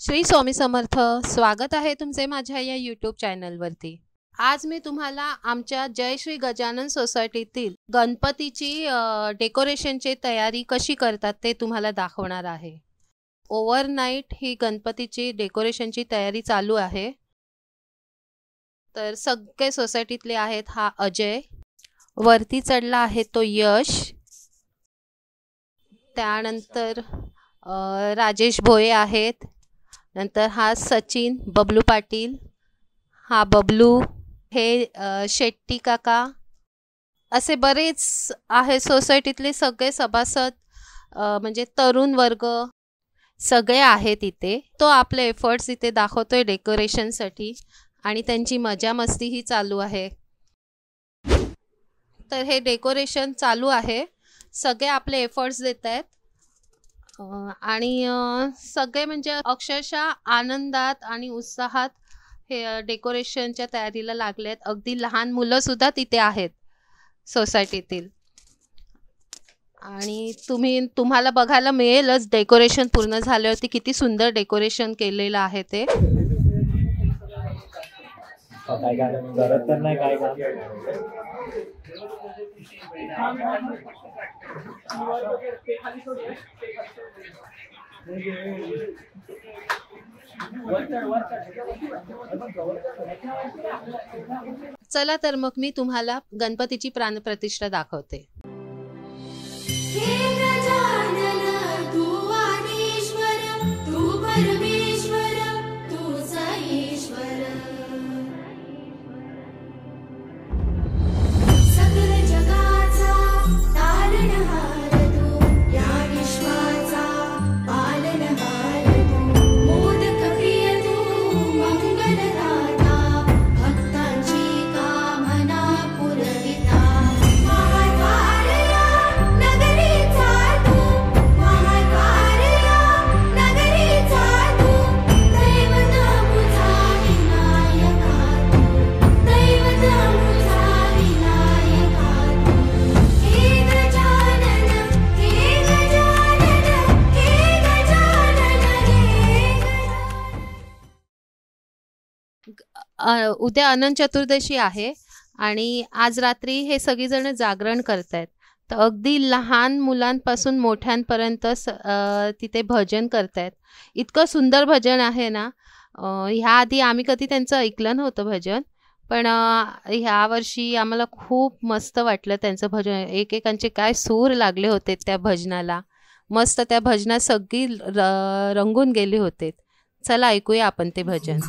श्री स्वामी समर्थ. स्वागत आहे तुमचे माझ्या या यूट्यूब चॅनलवरती. आज मी तुम्हाला आमच्या जय श्री गजानन सोसायटीतील गणपतीची डेकोरेशनची तयारी कशी करतात ते तुम्हाला दाखवणार आहे. ओव्हरनाईट ही गणपतीची डेकोरेशनची तयारी चालू आहे. तर सगळे सोसायटीतले आहेत. हा अजय, वरती चढला आहे तो यश, त्यानंतर राजेश भोये आहेत, नंतर हा सचिन बबलू पाटील, हा बबलू, हे शेट्टी काका, असे बरेच आहे. सोसायटीतले सगळे सभासद म्हणजे तरुण वर्ग सगळे आहेत इथे. तो आपले एफर्ट्स इथे दाखवतोय डेकोरेशनसाठी आणि त्यांची मजा मस्तीही चालू आहे. तर हे डेकोरेशन चालू आहे, सगळे आपले एफर्ट्स देत आहेत आणि सगळे म्हणजे अक्षरशः आनंदात आणि उत्साहात हे डेकोरेशनच्या तयारीला लागलेत. अगदी लहान मुलं सुद्धा तिथे आहेत सोसायटीतील. आणि तुम्हाला बघायला मिळेलच डेकोरेशन पूर्ण झाल्यावरती किती सुंदर डेकोरेशन केलेलं आहे ते. चला तर मग मी तुम्हाला गणपतीची प्राणप्रतिष्ठा दाखवते. उद्या अनंत चतुर्दशी आहे आणि आज रात्री हे सगळीजण जागरण करतायत. तर अगदी लहान मुलांपासून मोठ्यांपर्यंत तिथे भजन करतायत. इतकं सुंदर भजन आहे ना. ह्या आधी आम्ही कधी त्यांचं ऐकलं नव्हतं भजन, पण ह्या वर्षी आम्हाला खूप मस्त वाटलं त्यांचं भजन. एकेकांचे काय सूर लागले होते त्या भजनाला. मस्त त्या भजनात सगळी रंगून गेले होते. चला ऐकूया आपण ते भजन.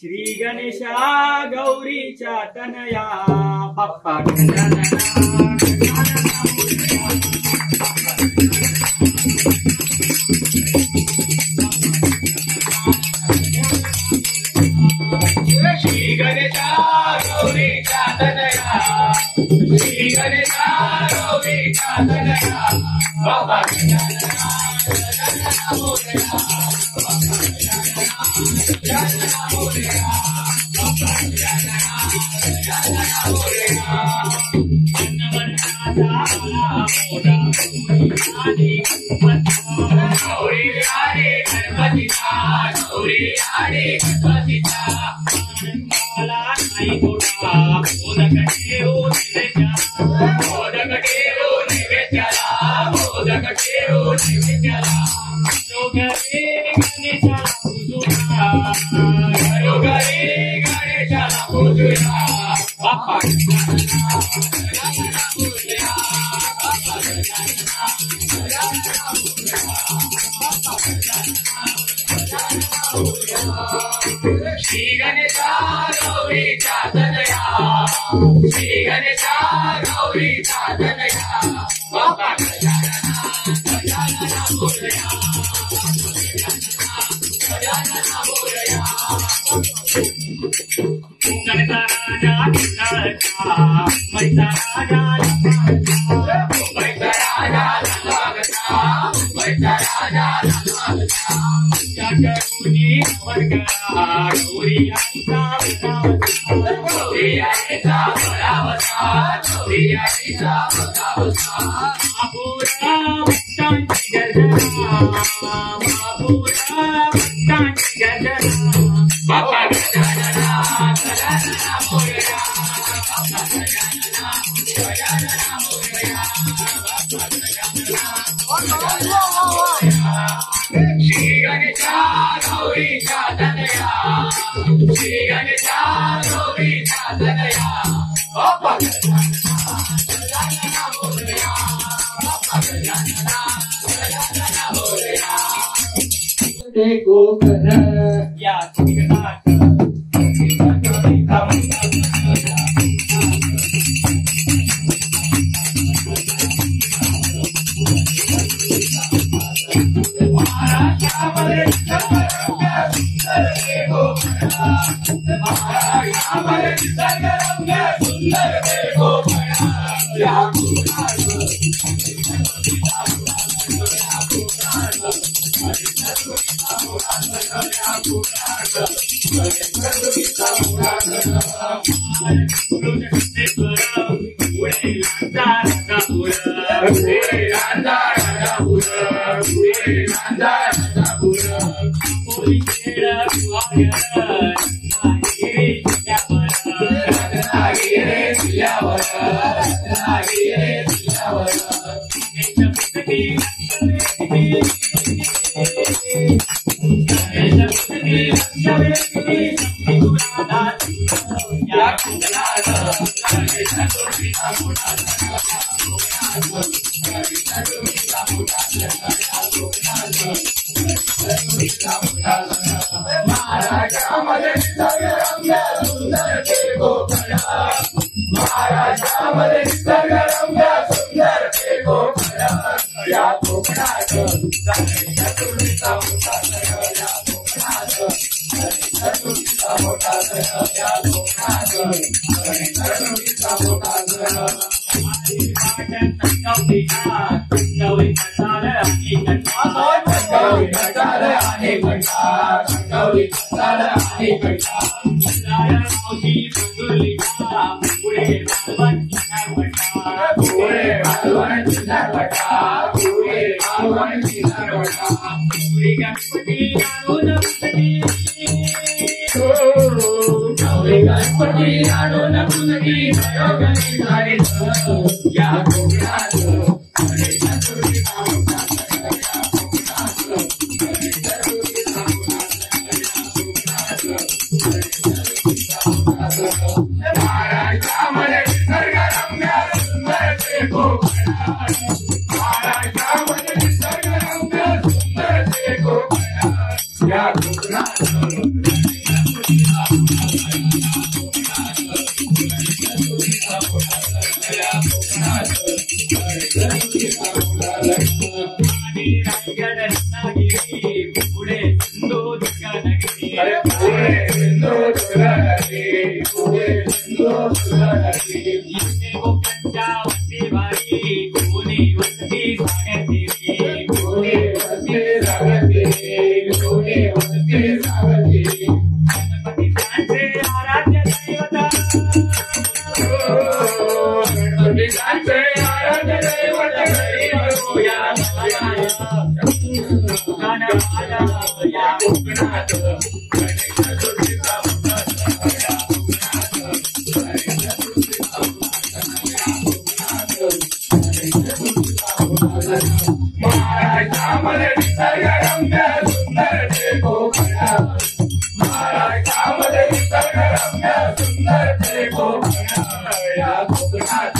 श्री गणेशा गौरीच्या तनया बाप्पा गजानना श्री गणेशा गौरीच्या तनया श्री गणेशा गौरीच्या तनया बाप्पा गजानना गजानना मोरया मोदक मोदक ठेवू नैवेद्याला घरोघरी गणेशाला पूजूया घरोघरी गणेशाला पूजूया बाप्पा श्री गणेशा गौरीचा तनया श्री गणेशा गौरीचा तनया बाप्पा गजानना गजानना मोरया गजानना मोरया गणेशा राजा गणेशा मैसा राजा मैसा राजा लगता मैसा राजा लगता करुणी वर्गला गौरी आईचा बरावसा गौरी आईचा बरावसा महापुरा भक्तांची गर्जना महापुरा भक्तांची गर्जना बाप्पा गजानना गजानना मोरया बाप्पा गजानना गजानना मोरया बाप्पा गजानना श्री गणेशा गौरीचा तनया श्री गणेशा गौरीचा तनया बाप्पा गजानना गजानना मोरया बाप्पा गजानना गजानना मोरया ते कोकण या ठिकाणात महाराष्ट्रामध्ये निसर्गरम्य सुंदर ते कोकण महाराष्ट्रामध्ये निसर्गरम्य सुंदर ते कोकण या कोकणात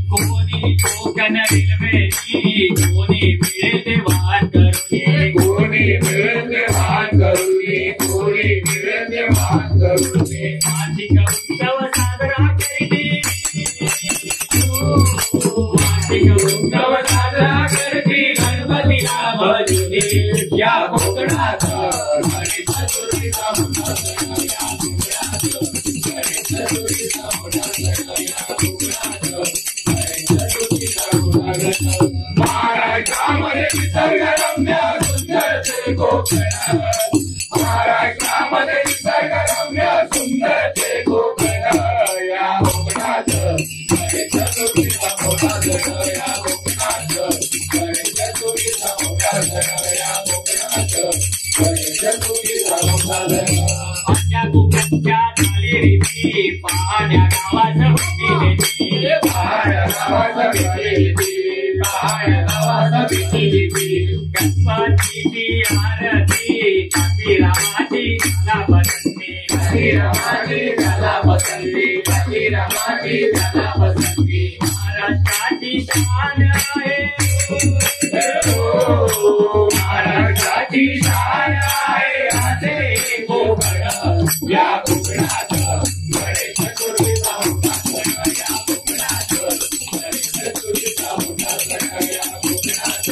कोणी कोकण रेल्वेची कोणी मिळते वाहन करून कोणी मिळते वाहन करून कोणी मिळते वाहन करून वार्षिक उत्सव साजरा करते वार्षिक उत्सव साजरा करते गणपतीला भजते या कोकणात महाराष्ट्रामध्ये निसर्गरम्य सुंदर ते कोकण महाराष्ट्रामध्ये निसर्गरम्य सुंदर ते कोकण या कोकणात चतुर्थीचा मोठा सण या कोकणात चतुर्थीचा मोठा सण या कोकणात चतुर्थीचा मोठा सण आजच्या कोकणच्या चालीरीती पाहण्या गावाचं भीती पाहण्या गावाचं भीती पाहण्या गावाचं भीती गणपतीची आरती काशीरामाची कला बसंती काशीरामाची कला बसंती काशीरामाची कला बसंती महाराष्ट्राची शान आहे महाराष्ट्राची शान आहे असे कोकण या कोकणात गणेश चतुर्थीचा मोठा सण या कोकणात गणेश चतुर्थीचा मोठा सण या कोकणात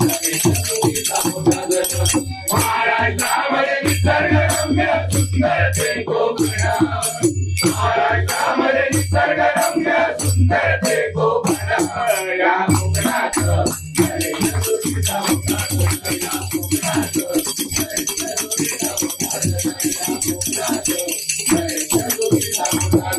गणेश चतुर्थीचा मोठा सण महाराष्ट्रामध्ये निसर्गरम्य सुंदर ते कोकण महाराष्ट्रामध्ये निसर्गरम्य सुंदर ते कोकण या कोकणात गणेश चतुर्थीचा मोठा सण या कोकणात गणेश चतुर्थीचा मोठा सण या कोकणात गणेश चतुर्थीचा मोठा सण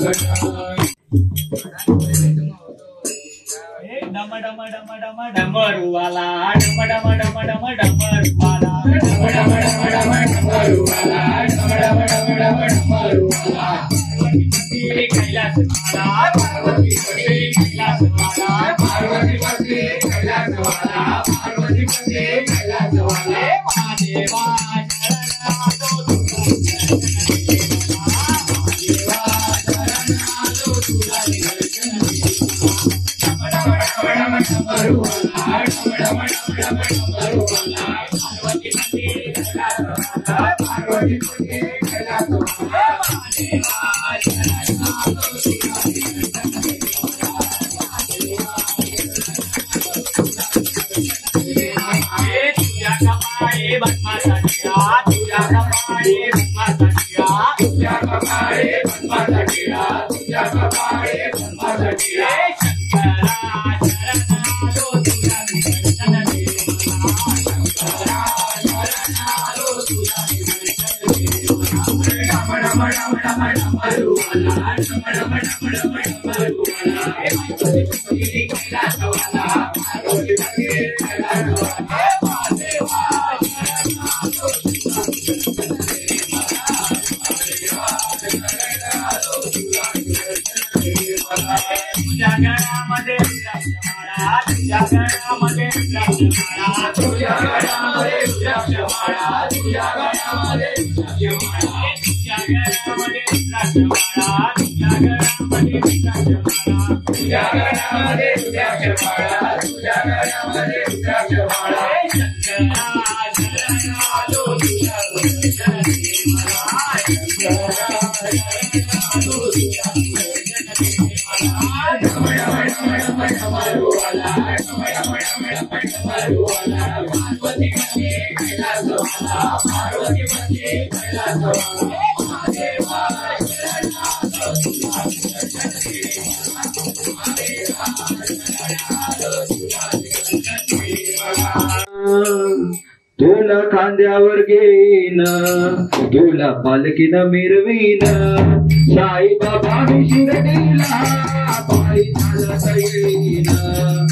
डम डम डम डम डमरुवाला डम डम डम डम डमरुवाला डम डम डम डम डमरुवाला डम डम डम डम डमरुवाला पार्वतीपती कैलासवाला पार्वतीपती कैलासवाला पार्वतीपती कैलासवाला पार्वतीपती कैलासवाला महादेवा शरणागतो तुला दर्शन डमरुवाला डम डम डम डमरुवाला पार्वतीपती कैलासवाला पार्वतीपती कैलासवाला महादेवा शरणागतो तुझ्या कपाळे भस्माचा टिळा तुझ्या कपाळे भस्माचा टिळा तुझ्या कपाळे भस्माचा टिळा तुझ्या कपाळे भस्माचा टिळा शंकरा शरणालो तुझ्या दर्शन दे शंकरा शरणालो तुझ्या दर्शन दे डम डम डम डम डमरुवाला डम डम डम डम डमरुवाला पार्वतीपती कैलासवाला पार्वतीपती कैलासवाला महादेवा तुझ्या घरामध्ये रुद्राक्षमाळा तुझ्या घरामध्ये रुद्राक्षमाळा तुझ्या गळ्यामध्ये रुद्राक्षमाळा तुझ्या गळ्यामध्ये रुद्राक्षमाळा तुझ्या घरामध्ये रुद्राक्षमाळा तुझ्या घरामध्ये रुद्राक्षमाळा तुझ्या गळ्यामध्ये रुद्राक्षमाळा तुझ्या गळ्यामध्ये रुद्राक्षमाळा शंकरा शरणालो तुझ्या दर्शन दे मला शंकरा तुला खांद्यावर घेईन तुला पालखीनं मिरवीन साईबाबा मी शिर्डीला पायी चालत येईन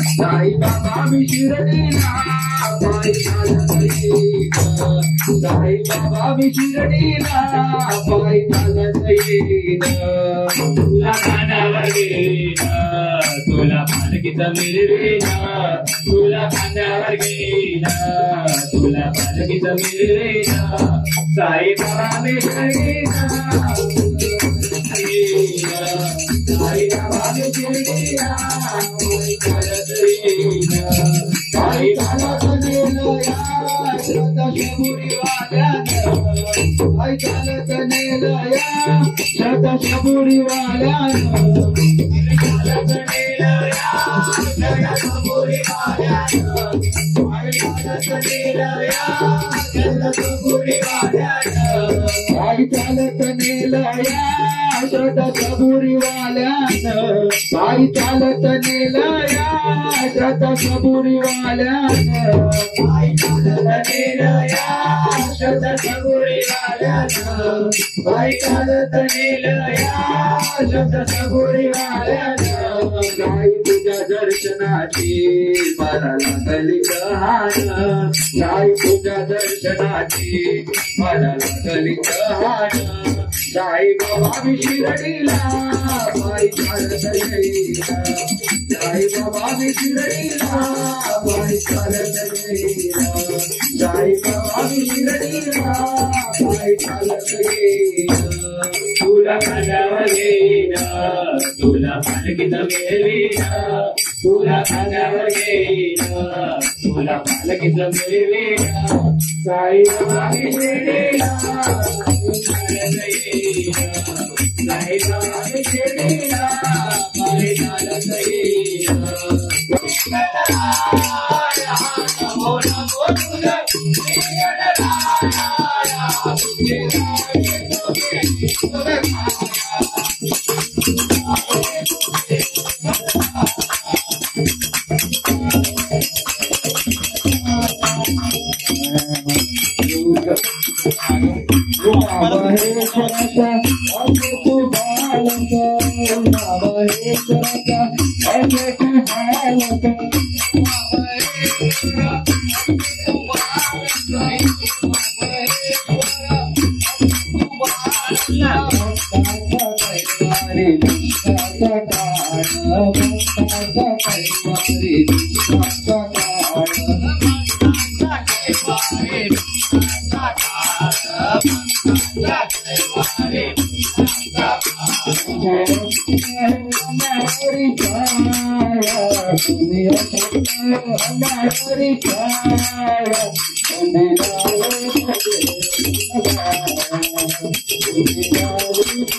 साईबाबा मी शिर्डीला पायी चालत येईन साईबाबा मी शिर्डीला पायी चालत येईन तुला खांद्यावर घेईन तुला पालखीचं मिरवीन तुला खांद्यावर घेईन तुला पालखीचं मिरवीन साईबाबा मी शिर्डीला साईबाबा मी शिर्डीला पायी चालत येईन पायी चालत नेलया पायी चालत नेलया शतशबुरीवाल्यानं पायी चालत नेलया शतशबुरीवाल्यानं पायी चालत नेलया शतशबुरीवाल्यानं पायी चालत नेलया शतशबुरीवाल्यानं पायी चालत नेलया शतशबुरीवाल्यानं साई तुझ्या दर्शनाची मला लागली कहाण साई तुझ्या दर्शनाची मला लागली कहाण साईबाबा मी शिर्डीला पायी चालत येईन साईबाबा मी शिर्डीला पायी चालत येईन साईबाबा मी शिर्डीला पायी चालत येईन तुला खांद्यावर घेईन तुला पालखीचं मिरवीन तुला खांद्यावर घेईन तुला पालखीचं मिरवीन साईबाबा मी शिर्डीला चालत येईन साईबाबा मी शिर्डीला पायी चालत येईन नमो नमो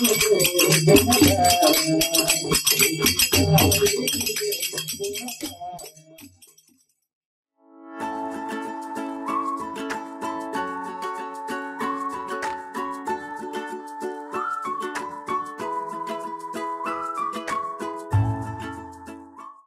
तुझं